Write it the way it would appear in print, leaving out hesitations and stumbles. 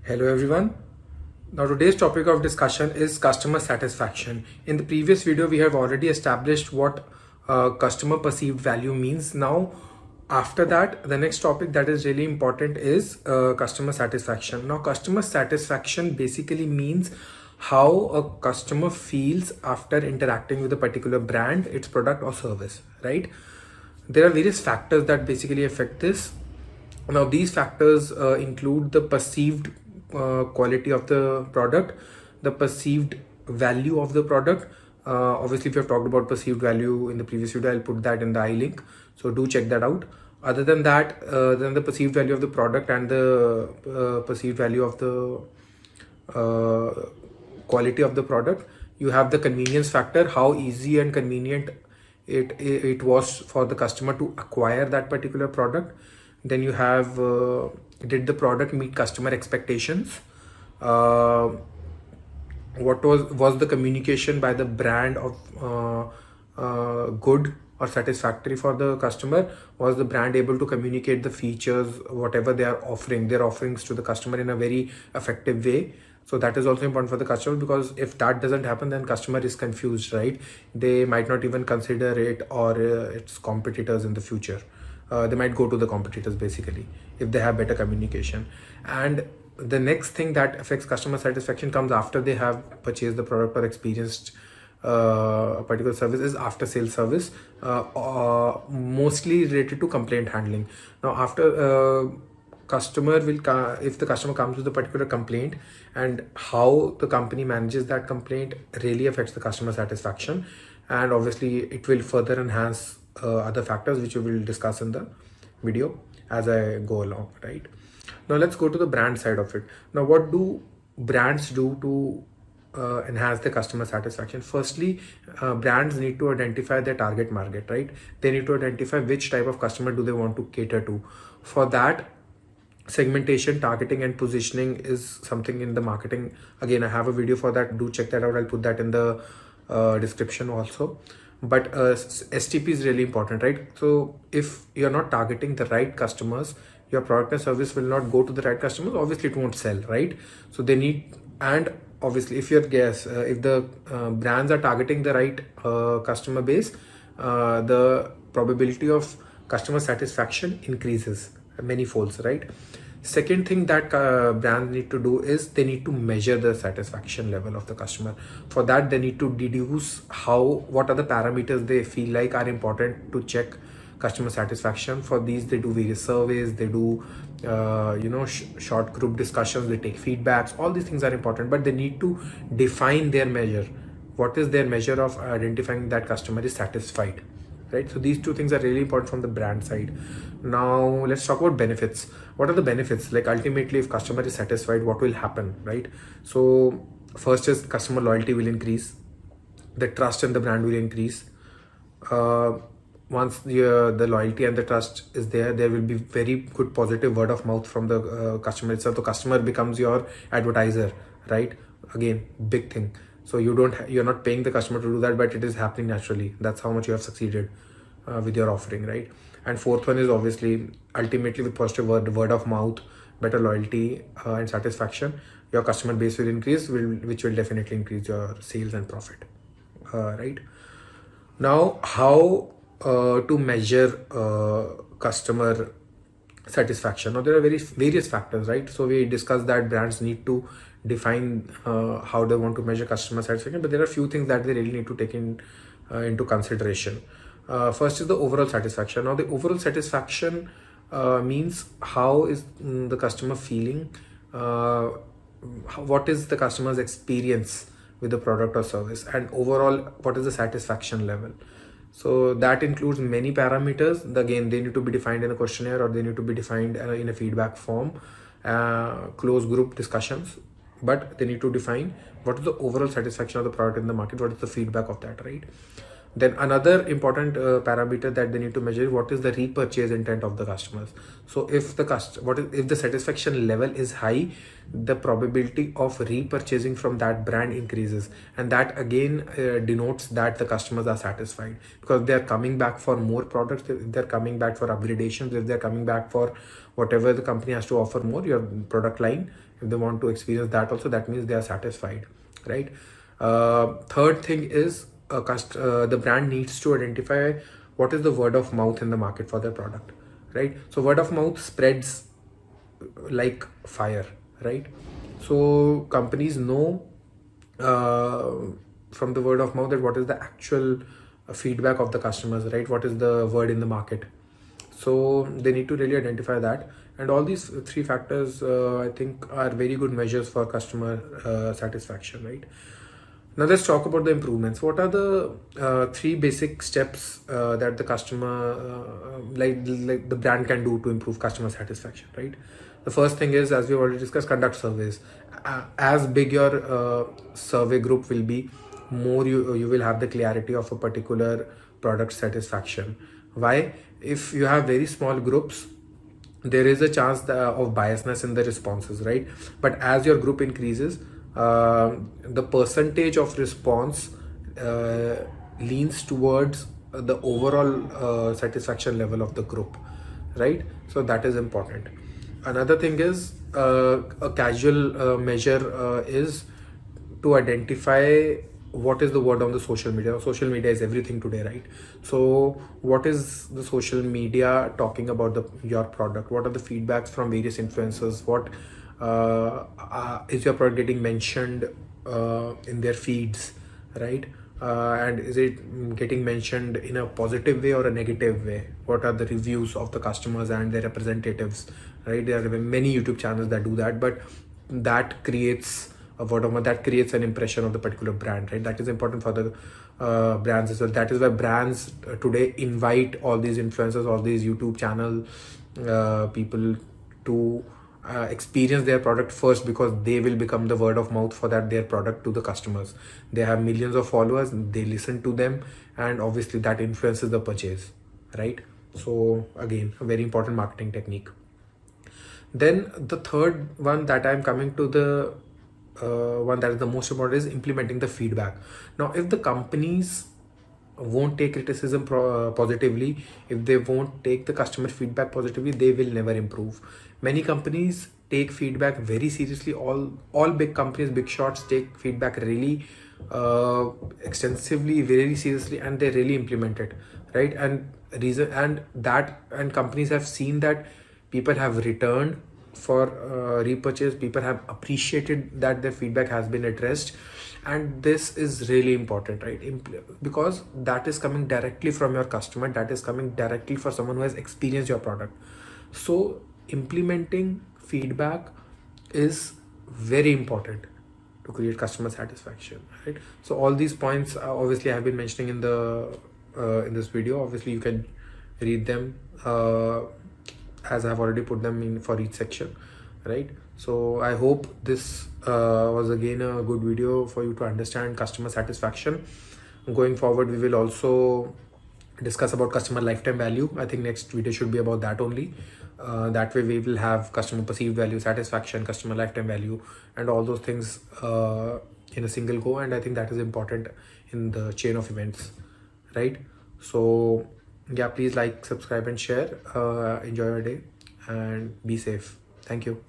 Hello everyone. Now today's topic of discussion is customer satisfaction. In the previous video we have already established what customer perceived value means. Now after that the next topic that is really important is customer satisfaction. Now customer satisfaction basically means how a customer feels after interacting with a particular brand, its product or service, right? There are various factors that basically affect this. Now, these factors include the perceived quality of the product, the perceived value of the product. Obviously, if you have talked about perceived value in the previous video, I'll put that in the I link. So do check that out. Other than that, then the perceived value of the product and the perceived value of the quality of the product, you have the convenience factor, how easy and convenient it was for the customer to acquire that particular product. Then you have did the product meet customer expectations, what was the communication by the brand of good or satisfactory for the customer? Was the brand able to communicate the features, whatever they are offering, their offerings to the customer in a very effective way? So that is also important for the customer, because if that doesn't happen, then customer is confused, right? They might not even consider it or its competitors in the future. They might go to the competitors basically if they have better communication. And the next thing that affects customer satisfaction comes after they have purchased the product or experienced a particular service, is after sales service, mostly related to complaint handling. Now after customer will if the customer comes with a particular complaint, and how the company manages that complaint really affects the customer satisfaction, and obviously it will further enhance other factors which we will discuss in the video as I go along, right? Now let's go to the brand side of it. Now what do brands do to enhance the customer satisfaction? Firstly, brands need to identify their target market, right? They need to identify which type of customer do they want to cater to. For that, segmentation, targeting and positioning is something in the marketing. Again, I have a video for that, do check that out. I'll put that in the description also. But STP is really important, right? So if you're not targeting the right customers, your product and service will not go to the right customers. Obviously it won't sell, right? So they need, and obviously if if the brands are targeting the right customer base, the probability of customer satisfaction increases many folds, right? Second thing that brands need to do is they need to measure the satisfaction level of the customer. For that, they need to deduce what are the parameters they feel like are important to check customer satisfaction. For these, they do various surveys, they do short group discussions, they take feedbacks. All these things are important, but they need to define their measure. What is their measure of identifying that customer is satisfied, right? So these two things are really important from the brand side. Now let's talk about benefits. What are the benefits? Like ultimately, if customer is satisfied, what will happen, right? So first is customer loyalty will increase, the trust in the brand will increase. Once the loyalty and the trust is there will be very good positive word of mouth from the customer itself. The customer becomes your advertiser, right? Again, big thing. So you're not paying the customer to do that, but it is happening naturally. That's how much you have succeeded with your offering, right? And fourth one is obviously ultimately with positive word of mouth, better loyalty and satisfaction, your customer base will increase, which will definitely increase your sales and profit, right? Now how to measure customer satisfaction? Now there are various factors, right? So we discussed that brands need to define how they want to measure customer satisfaction, but there are a few things that they really need to take into consideration. First is the overall satisfaction. Now the overall satisfaction means how is the customer feeling, what is the customer's experience with the product or service, and overall what is the satisfaction level. So that includes many parameters. Again, they need to be defined in a questionnaire, or they need to be defined in a feedback form, closed group discussions, but they need to define what is the overall satisfaction of the product in the market, what is the feedback of that, right? Then another important parameter that they need to measure is what is the repurchase intent of the customers. So if if the satisfaction level is high, the probability of repurchasing from that brand increases, and that again denotes that the customers are satisfied, because they are coming back for more products, they're coming back for upgradations, if they're coming back for whatever the company has to offer more, your product line, if they want to experience that also, that means they are satisfied, right? Third thing is the brand needs to identify what is the word of mouth in the market for their product, right? So word of mouth spreads like fire, right? So companies know uh, from the word of mouth that what is the actual feedback of the customers, right? What is the word in the market? So they need to really identify that, and all these three factors I think are very good measures for customer satisfaction, right? Now let's talk about the improvements. What are the three basic steps that the customer, like the brand can do to improve customer satisfaction, right? The first thing is, as we already discussed, conduct surveys. As big your survey group will be, more you will have the clarity of a particular product satisfaction. Why? If you have very small groups, there is a chance of biasness in the responses, right? But as your group increases, the percentage of response leans towards the overall satisfaction level of the group, right? So that is important. Another thing is a casual measure is to identify what is the word on the social media. Social media is everything today, right? So what is the social media talking about your product? What are the feedbacks from various influencers? What is your product getting mentioned in their feeds, right? And is it getting mentioned in a positive way or a negative way? What are the reviews of the customers and their representatives, right? There are many YouTube channels that do that, but that creates a word of mouth, that creates an impression of the particular brand, right? That is important for the brands as well. That is why brands today invite all these influencers, all these YouTube channel people to experience their product first, because they will become the word of mouth for their product to the customers. They have millions of followers, they listen to them, and obviously that influences the purchase, right? So again, a very important marketing technique. Then the third one that I'm coming to, the one that is the most important, is implementing the feedback. Now, if the companies won't take criticism positively, if they won't take the customer feedback positively, they will never improve. Many companies take feedback very seriously. All big companies, big shots, take feedback really extensively, very seriously, and they really implement it, right? And companies have seen that people have returned for repurchase. People have appreciated that their feedback has been addressed, and this is really important, right? Because that is coming directly from your customer, that is coming directly for someone who has experienced your product. So implementing feedback is very important to create customer satisfaction, right? So all these points obviously I have been mentioning in this video. Obviously you can read them as I have already put them in for each section, right? So I hope this was again a good video for you to understand customer satisfaction. Going forward, we will also discuss about customer lifetime value. I think next video should be about that only. That way we will have customer perceived value, satisfaction, customer lifetime value, and all those things in a single go. And I think that is important in the chain of events, right? So yeah, please like, subscribe, and share. Enjoy your day and be safe. Thank you.